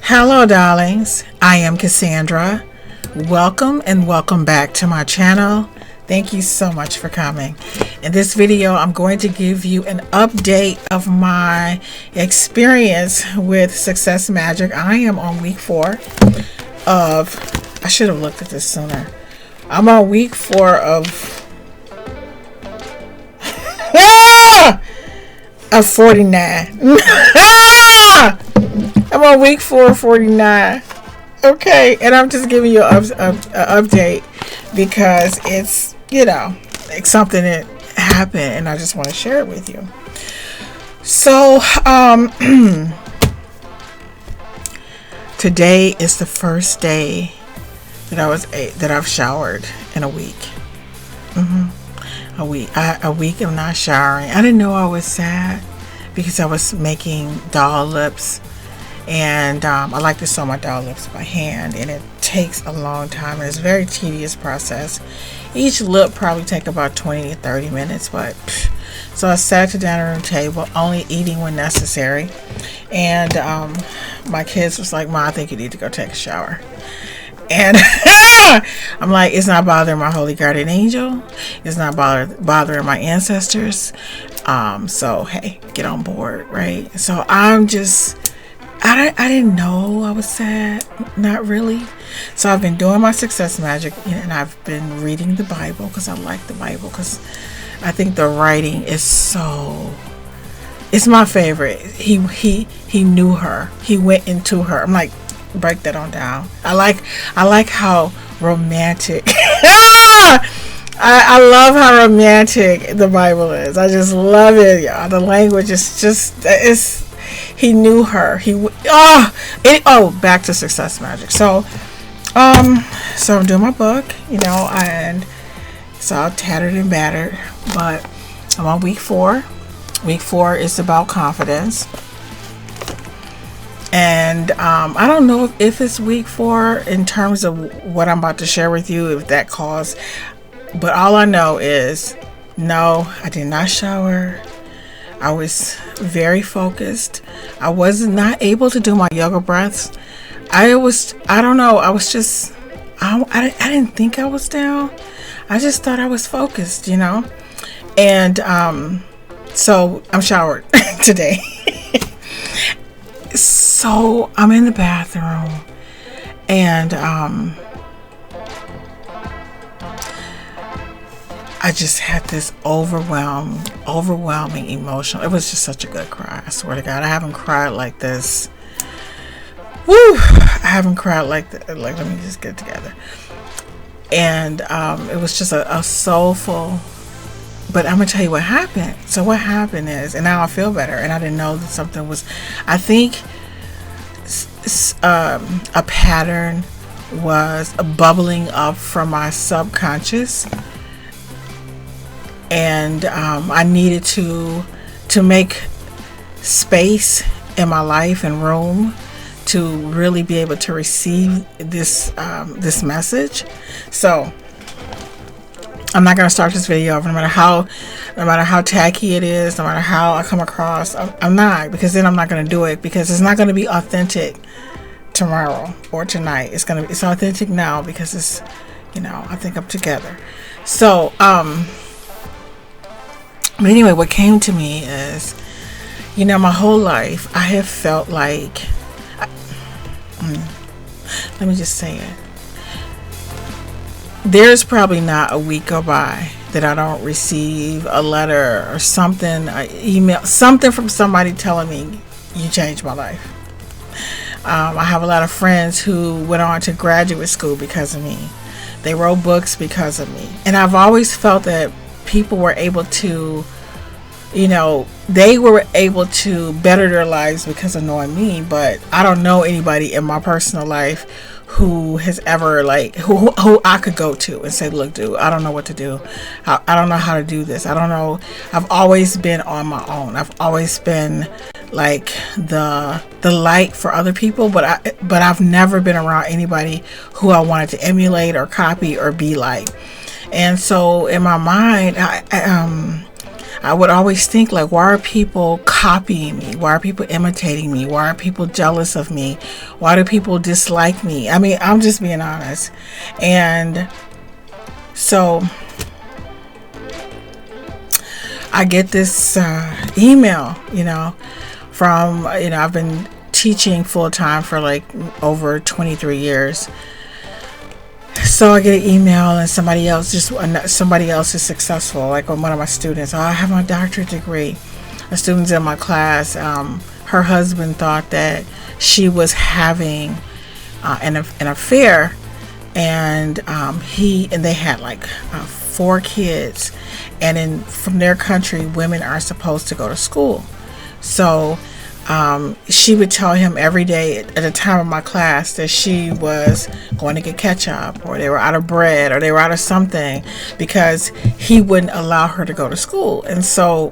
Hello darlings, I am Cassandra. Welcome and welcome back to my channel. Thank you so much for coming. In this video, I'm going to give you an update of my experience with Success Magic. I am on week 4 of, I should have looked at this sooner. I'm on week 4 of 49. I'm on week 4 of 49. Okay, and I'm just giving you an update because it's, like something that happened and I just want to share it with you. So, today is the first day that I've showered in a week. A week of not showering. I didn't know I was sad because I was making doll lips, and I like to sew my doll lips by hand, and it takes a long time. It's a very tedious process. Each lip probably take about 20 to 30 minutes, but so I sat at the dining room table, only eating when necessary, and my kids was like, "Mom, I think you need to go take a shower." And I'm like, it's not bothering my holy guardian angel. It's not bothering my ancestors. So hey, get on board, right? So I'm just, I didn't know I was sad. Not really. So I've been doing my Success Magic, and I've been reading the Bible because I like the Bible, because I think the writing is so, it's my favorite. He knew her. He went into her. I'm like, break that on down. I like how romantic I love how romantic the Bible is. I just love it, y'all. The language is just, he knew her. Back to Success Magic. So I'm doing my book, and it's all tattered and battered, but I'm on week 4. Week 4 is about confidence. And I don't know if it's week 4 in terms of what I'm about to share with you, if that caused, but all I know is, no, I did not shower. I was very focused. I was not able to do my yoga breaths. I don't know, I was just, I didn't think I was down. I just thought I was focused, and so I'm showered today. So I'm in the bathroom, and I just had this overwhelming emotion. It was just such a good cry. I swear to God, I haven't cried like this. Woo! I haven't cried like that. Like, let me just get it together. And it was just a soulful. But I'm gonna tell you what happened. So what happened is, and now I feel better, and I didn't know that something was, I think a pattern was bubbling up from my subconscious, and I needed to make space in my life and room to really be able to receive this message. So I'm not going to start this video over, no matter how tacky it is, no matter how I come across. I'm not, because then I'm not going to do it, because it's not going to be authentic tomorrow or tonight. It's authentic now because it's, I think I'm together. So, but anyway, what came to me is, my whole life I have felt like, let me just say it. There's probably not a week go by that I don't receive a letter or something, an email, something from somebody telling me, you changed my life. I have a lot of friends who went on to graduate school because of me. They wrote books because of me. And I've always felt that people were able to, they were able to better their lives because of knowing me, but I don't know anybody in my personal life who has ever, who I could go to and say, look, dude, I don't know what to do. I don't know how to do this. I don't know. I've always been on my own. I've always been like the light for other people, but I've never been around anybody who I wanted to emulate or copy or be like. And so in my mind, I would always think, like, why are people copying me? Why are people imitating me? Why are people jealous of me? Why do people dislike me? I mean, I'm just being honest. And so I get this email, from, I've been teaching full time for like over 23 years. So I get an email, and somebody else is successful, like one of my students. I have my doctorate degree. A student's in my class. Her husband thought that she was having an affair, and they had like 4 kids, and from their country, women are supposed to go to school. So she would tell him every day at the time of my class that she was going to get ketchup, or they were out of bread, or they were out of something, because he wouldn't allow her to go to school. And so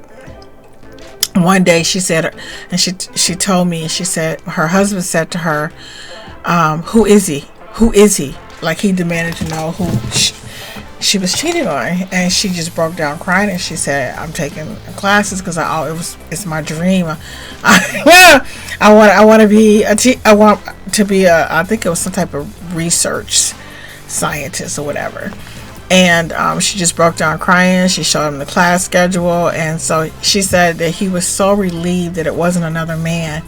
one day she said, and she told me, she said her husband said to her, who is he? Like, he demanded to know who she was cheating on. And she just broke down crying, and she said, I'm taking classes because it's my dream. I want to be I think it was some type of research scientist or whatever. And she just broke down crying. She showed him the class schedule, and so she said that he was so relieved that it wasn't another man.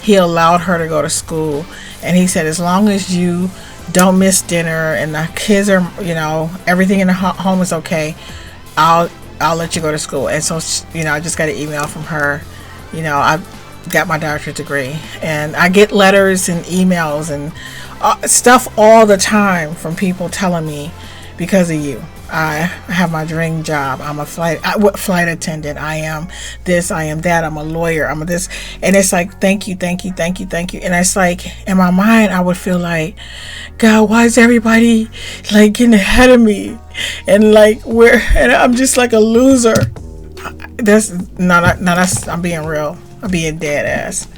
He allowed her to go to school, and he said, as long as you don't miss dinner and the kids are, everything in the home is okay, I'll let you go to school. And so, I just got an email from her. I got my doctorate degree, and I get letters and emails and stuff all the time from people telling me, because of you, I have my dream job. I'm a flight attendant. I am this, I am that. I'm a lawyer. I'm a this. And it's like, thank you. And it's like, in my mind, I would feel like, God, why is everybody like getting ahead of me? And like, and I'm just like a loser. I'm being real. I'm being dead ass.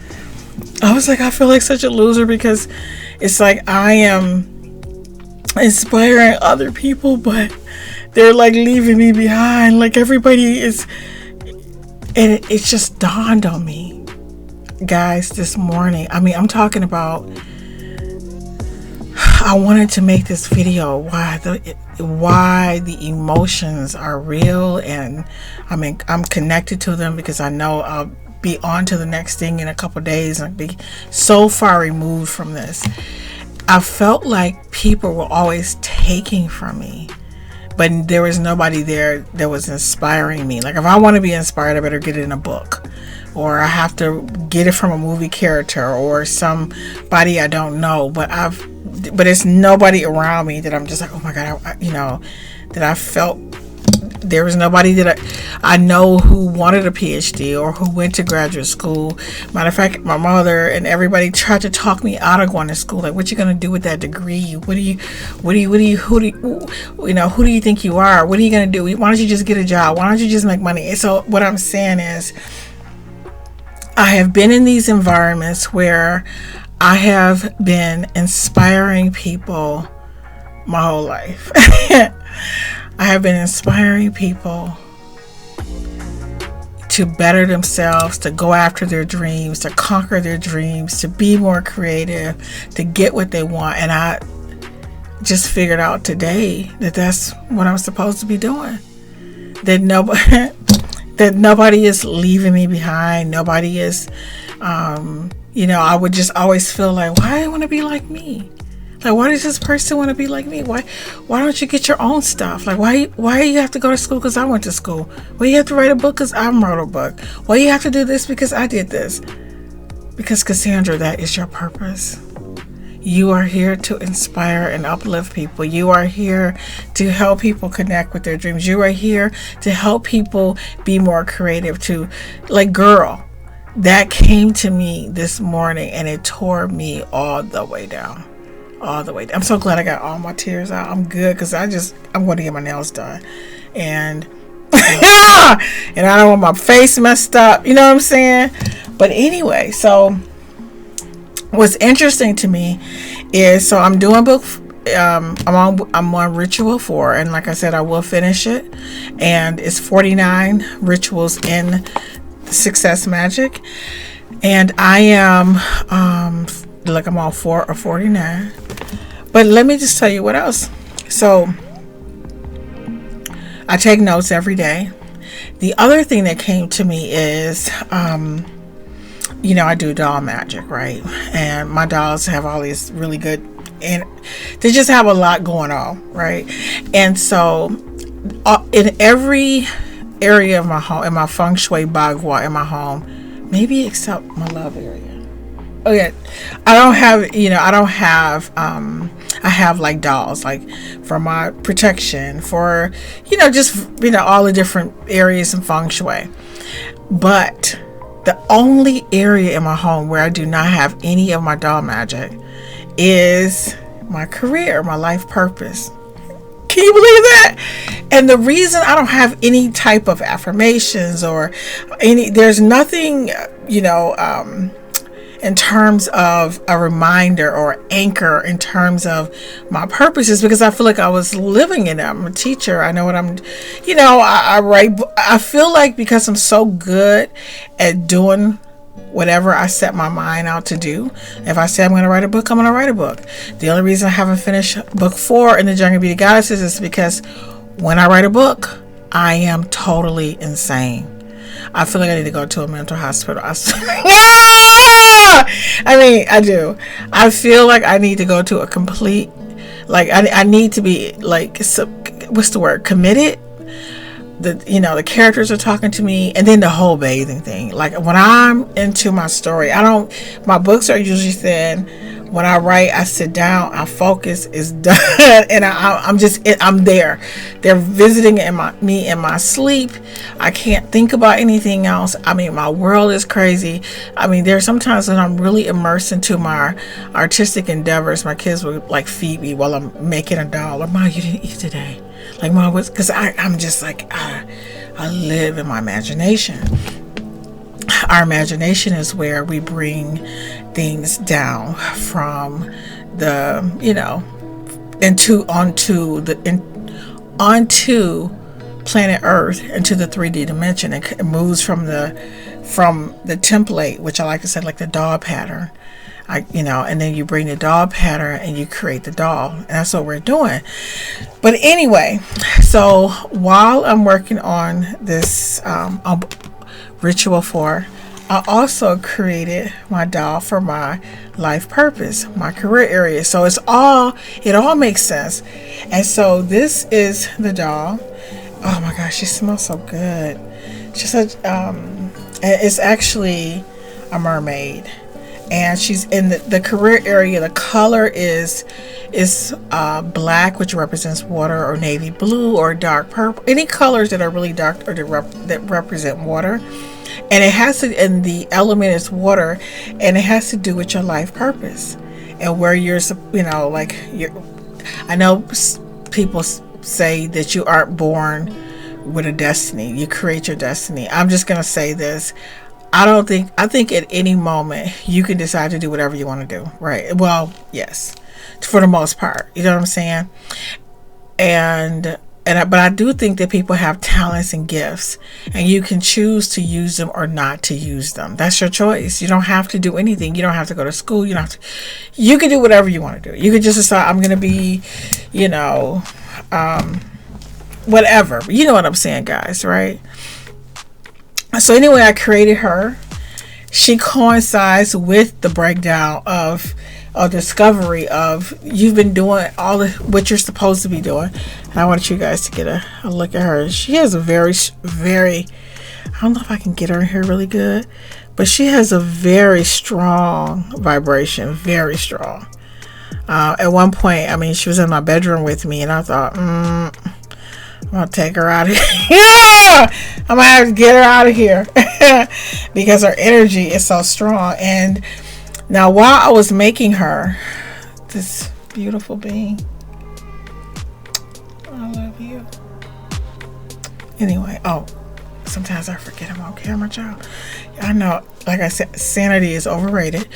I was like, I feel like such a loser, because it's like I am inspiring other people, but they're like leaving me behind. Like, everybody is, and it just dawned on me, guys, this morning. I mean, I'm talking about, I wanted to make this video why the emotions are real, and I'm connected to them, because I know I'll be on to the next thing in a couple days, and be so far removed from this. I felt like people were always taking from me, but there was nobody there that was inspiring me. Like, if I want to be inspired, I better get it in a book, or I have to get it from a movie character or somebody I don't know. But it's nobody around me that I'm just like, oh my God, that I felt. There was nobody that I know who wanted a PhD or who went to graduate school. Matter of fact, my mother and everybody tried to talk me out of going to school. Like, what you gonna do with that degree? Who do you think you are? What are you gonna do? Why don't you just get a job? Why don't you just make money? And so what I'm saying is, I have been in these environments where I have been inspiring people my whole life. I have been inspiring people to better themselves, to go after their dreams, to conquer their dreams, to be more creative, to get what they want. And I just figured out today that that's what I'm supposed to be doing. That nobody is leaving me behind. Nobody is, I would just always feel like, why do they want to be like me? Like, why does this person want to be like me? Why don't you get your own stuff? Like, why you have to go to school because I went to school? Why you have to write a book because I wrote a book? Why you have to do this because I did this? Because, Cassandra, that is your purpose. You are here to inspire and uplift people. You are here to help people connect with their dreams. You are here to help people be more creative too. Like, girl, that came to me this morning and it tore me all the way down. All the way. I'm so glad I got all my tears out. I'm good, because I'm going to get my nails done, and and I don't want my face messed up. You know what I'm saying? But anyway, so what's interesting to me is, so I'm doing I'm on ritual 4, and like I said, I will finish it. And it's 49 rituals in Success Magic, and I am like I'm on 4 or 49. But let me just tell you what else. So I take notes every day. The other thing that came to me is I do doll magic, right? And my dolls have all these really good, and they just have a lot going on, right? And so in every area of my home, in my feng shui bagua in my home, maybe except my love area. Oh yeah, I have like dolls, like for my protection, for just all the different areas in feng shui. But the only area in my home where I do not have any of my doll magic is my career, my life purpose. Can you believe that? And the reason I don't have any type of affirmations or there's nothing, in terms of a reminder or anchor in terms of my purpose, is because I feel like I was living in it. I'm a teacher. I know what I'm, I write. I feel like because I'm so good at doing whatever I set my mind out to do. If I say I'm going to write a book, I'm going to write a book. The only reason I haven't finished book 4 in the Jungle Beauty Goddesses is because when I write a book, I am totally insane. I feel like I need to go to a mental hospital. I do. I feel like I need to go to a complete, I need to be what's the word? Committed. The characters are talking to me, and then the whole bathing thing. Like when I'm into my story, my books are usually thin. When I write, I sit down, I focus, it's done, and I'm there. They're visiting me in my sleep. I can't think about anything else. My world is crazy. There's sometimes when I'm really immersed into my artistic endeavors, my kids will feed me while I'm making a doll. Or, Mom, you didn't eat today. Mom, because I'm just I live in my imagination. Our imagination is where we bring things down from the onto planet Earth into the 3D dimension. It moves from the template, which I like to say like the doll pattern. And then you bring the doll pattern and you create the doll, and that's what we're doing. But anyway, so while I'm working on this Ritual 4, I also created my doll for my life purpose, my career area. So it all makes sense. And so this is the doll. Oh my gosh, she smells so good. She's it's actually a mermaid. And she's in the career area. The color is black, which represents water, or navy blue, or dark purple. Any colors that are really dark or that represent water. And it has to, and the element is water, and it has to do with your life purpose and where I know people say that you aren't born with a destiny. You create your destiny. I'm just going to say this. I think at any moment you can decide to do whatever you want to do, right? Well, yes, for the most part, you know what I'm saying? But I do think that people have talents and gifts, and you can choose to use them or not to use them. That's your choice. You don't have to do anything. You don't have to go to school. You can do whatever you want to do. You can just decide, I'm going to be, whatever. You know what I'm saying, guys, right? So anyway, I created her. She coincides with the breakdown of a discovery of you've been doing all of what you're supposed to be doing. And I want you guys to get a look at her. She has a very, very, I don't know if I can get her in here really good, but she has a very strong vibration, very strong. At one point, she was in my bedroom with me, and I thought, I'm going to take her out of here. Yeah! I'm going to have to get her out of here because her energy is so strong. And now while I was making her, this beautiful being, I love you. Anyway, sometimes I forget I'm on camera, child. I know, like I said, sanity is overrated.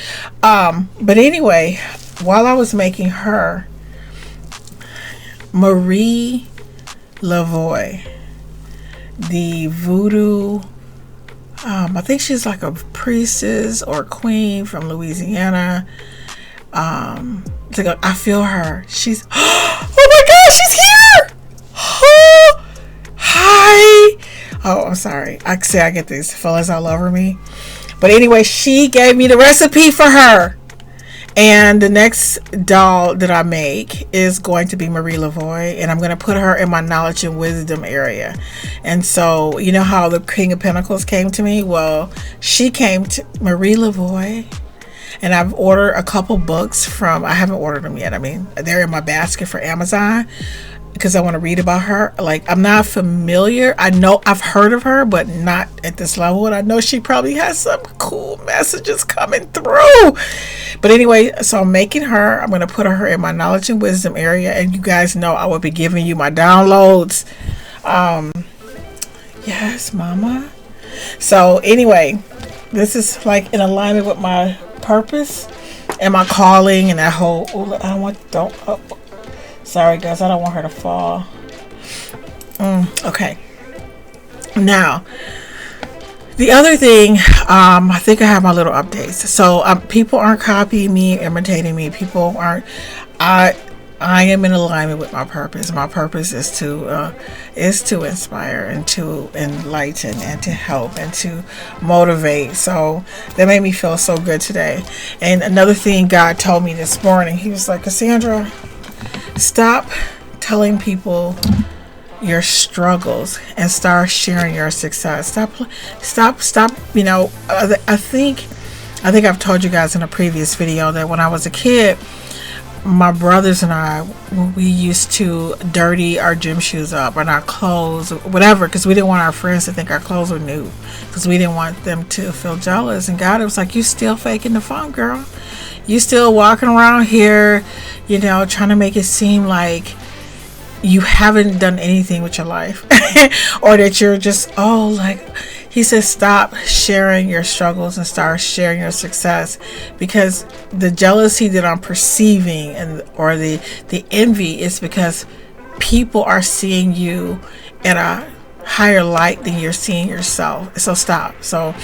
But anyway, while I was making her, Marie Lavoie, the voodoo. I think she's like a priestess or queen from Louisiana. I feel her. She's. Oh my God, she's here! Oh, hi. Oh, I'm sorry. I get these fellas all over me. But anyway, she gave me the recipe for her. And the next doll that I make is going to be Marie Lavoie, and I'm going to put her in my knowledge and wisdom area. And so, you know how the King of Pentacles came to me? Well, she came to Marie Lavoie, and I've ordered a couple books from, I haven't ordered them yet. I mean, they're in my basket for Amazon because I want to read about her. Like, I'm not familiar. I know I've heard of her, but not at this level. And I know she probably has some cool messages coming through. But anyway, so I'm making her. I'm going to put her in my knowledge and wisdom area. And you guys know I will be giving you my downloads. Yes, mama. So anyway, this is like in alignment with my purpose and my calling and that whole, sorry guys, I don't want her to fall. Okay. Now, the other thing, I think I have my little updates. So people aren't copying me, imitating me. People aren't. I am in alignment with my purpose. My purpose is to inspire and to enlighten and to help and to motivate. So that made me feel so good today. And another thing God told me this morning, He was like, Cassandra, stop telling people your struggles and start sharing your success. Stop. You know, I think I've told you guys in a previous video that when I was a kid, my brothers and I, we used to dirty our gym shoes up and our clothes, whatever, because we didn't want our friends to think our clothes were new, because we didn't want them to feel jealous. And God, it was like, you still faking the funk, girl. You still walking around here, you know, trying to make it seem like you haven't done anything with your life or that you're just, He says, stop sharing your struggles and start sharing your success, because the jealousy that I'm perceiving or the envy is because people are seeing you in a higher light than you're seeing yourself. So stop. So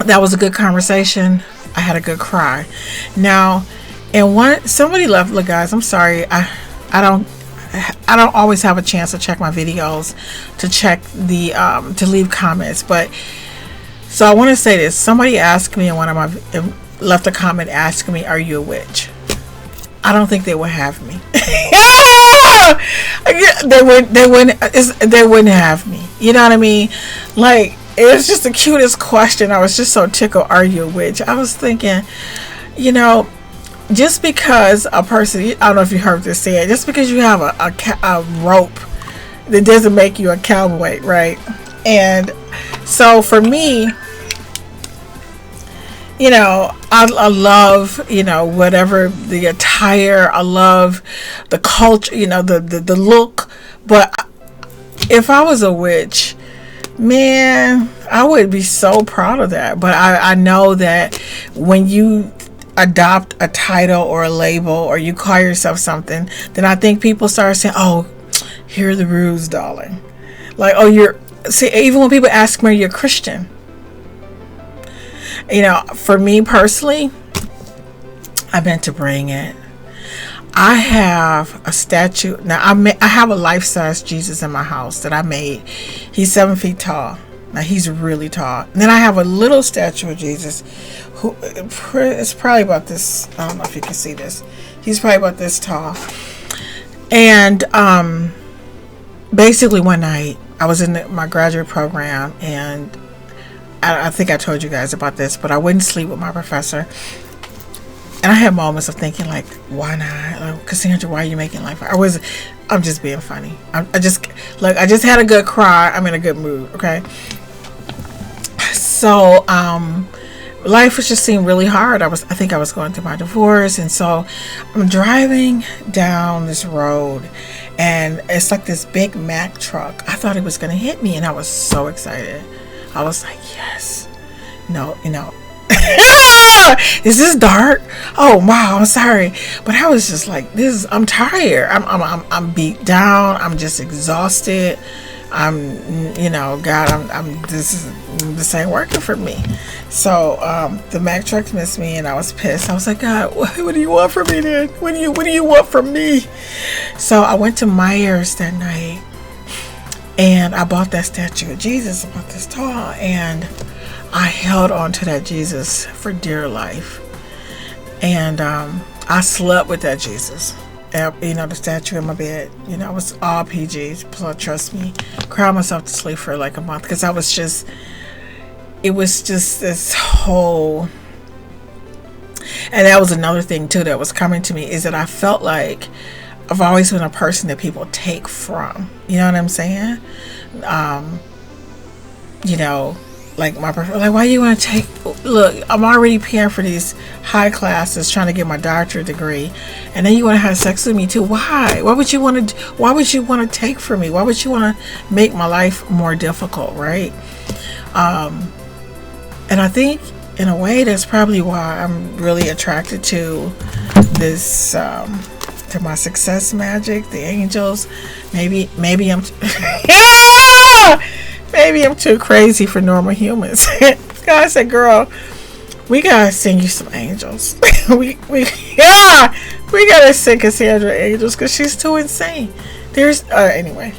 that was a good conversation. I had a good cry. Now, and somebody left, look guys, I'm sorry. I don't always have a chance to check my videos, to check the to leave comments, but so I want to say this. Somebody asked me in one of my left a comment asking me, are you a witch? I don't think they would have me. They wouldn't have me. You know what I mean? Like, it was just the cutest question. I was just so tickled. Are you a witch? I was thinking, you know, just because a person, I don't know if you heard this said, just because you have a rope, that doesn't make you a cowboy, right? And so for me, you know, I love, you know, whatever the attire, I love the culture, you know, the look. But if I was a witch, man, I would be so proud of that. But I know that when you adopt a title or a label, or you call yourself something, then I think people start saying, oh, hear the ruse, darling. Like, oh, even when people ask me, you're Christian. You know, for me personally, I meant to bring it. I have a statue. Now, I have a life-size Jesus in my house that I made. He's 7 feet tall. Now, he's really tall. And then I have a little statue of Jesus who is probably about this. I don't know if you can see this. He's probably about this tall. And basically one night, I was in my graduate program, and I think I told you guys about this, but I wouldn't sleep with my professor. And I had moments of thinking, like, why not? Like, Cassandra, why are you making life? I'm just being funny. I just had a good cry. I'm in a good mood, okay? So, life was just seemed really hard. I think I was going through my divorce. And so I'm driving down this road, and it's like this big Mack truck. I thought it was going to hit me, and I was so excited. I was like, yes. No, you know. Is this dark? Oh wow, I'm sorry, but I was just like, this. I'm tired. I'm beat down. I'm just exhausted. God, this ain't working for me. So the Mack truck missed me, and I was pissed. I was like, God, what do you want from me then? What do you want from me? So I went to Myers that night, and I bought that statue of Jesus about this tall, and I held on to that Jesus for dear life. And I slept with that Jesus. The statue in my bed. It was all PGs. So trust me, cried myself to sleep for like a month, because it was just this whole. And that was another thing too that was coming to me, is that I felt like I've always been a person that people take from. You know what I'm saying? Like why you want to take? Look, I'm already paying for these high classes, trying to get my doctorate degree, and then you want to have sex with me too. Why? Why would you want to take from me? Why would you want to make my life more difficult, right? And I think in a way that's probably why I'm really attracted to this, to my success magic, the angels. Maybe I'm. Maybe I'm too crazy for normal humans. God said, girl, we gotta send you some angels. we gotta send Cassandra angels, because she's too insane. Anyway,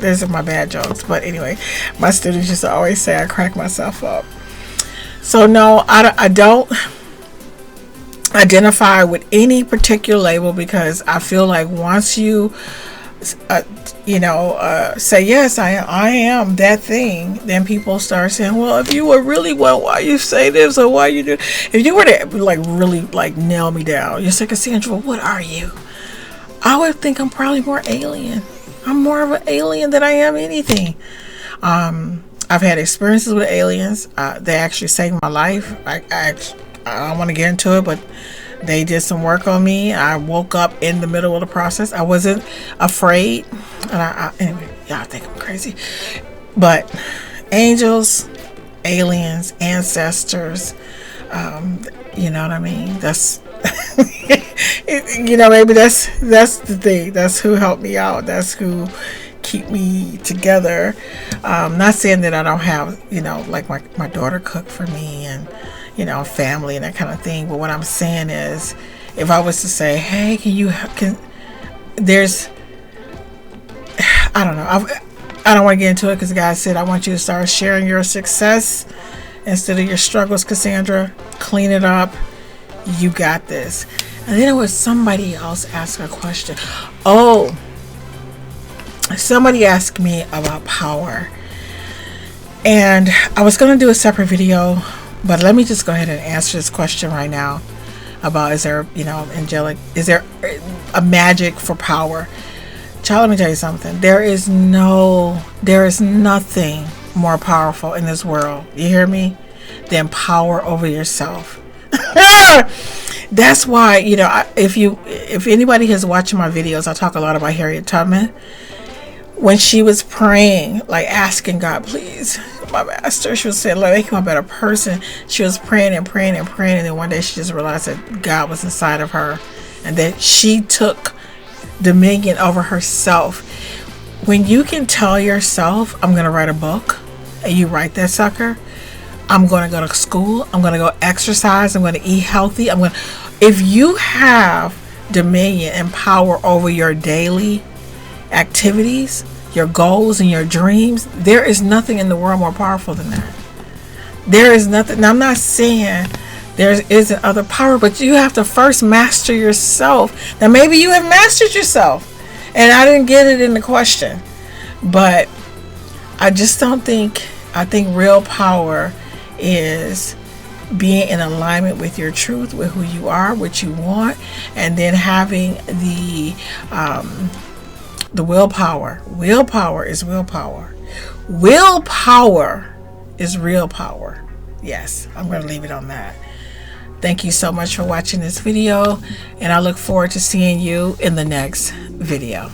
these are my bad jokes. But anyway, my students used to always say I crack myself up. So no, I don't identify with any particular label, because I feel like once you say yes, I am that thing, then people start saying, well, if you were really why you say this, or why you do. If you were to really nail me down, you say, Cassandra, what are you? I would think I'm probably more alien. I'm more of an alien than I am anything. I've had experiences with aliens. They actually saved my life. I don't want to get into it, but they did some work on me. I woke up in the middle of the process. I wasn't afraid. And anyway, y'all think I'm crazy. But angels, aliens, ancestors, you know what I mean? That's, maybe that's the thing. That's who helped me out. That's who keep me together. Not saying that I don't have, like my daughter cooked for me, and family and that kind of thing. But what I'm saying is, if I was to say, hey, I don't know. I don't want to get into it, because the guy said, I want you to start sharing your success instead of your struggles, Cassandra. Clean it up. You got this. And then it was somebody else asked a question. Oh, somebody asked me about power. And I was going to do a separate video, but let me just go ahead and answer this question right now about, is there, is there a magic for power? Child, let me tell you something. There is nothing more powerful in this world, you hear me, than power over yourself. That's why, if anybody has watched my videos, I talk a lot about Harriet Tubman. When she was praying, asking God, please, my master, she was saying, make him a better person. She was praying and praying and praying, and then one day she just realized that God was inside of her, and that she took dominion over herself. When you can tell yourself, I'm going to write a book, and you write that sucker, I'm going to go to school, I'm going to go exercise, I'm going to eat healthy, if you have dominion and power over your daily activities, your goals, and your dreams, there is nothing in the world more powerful than that. There is nothing. Now, I'm not saying there isn't other power, but you have to first master yourself. Now, maybe you have mastered yourself, and I didn't get it in the question, but I just don't think. I think real power is being in alignment with your truth, with who you are, what you want, and then having the willpower. Willpower is willpower. Willpower is real power. Yes, I'm going to leave it on that. Thank you so much for watching this video, and I look forward to seeing you in the next video.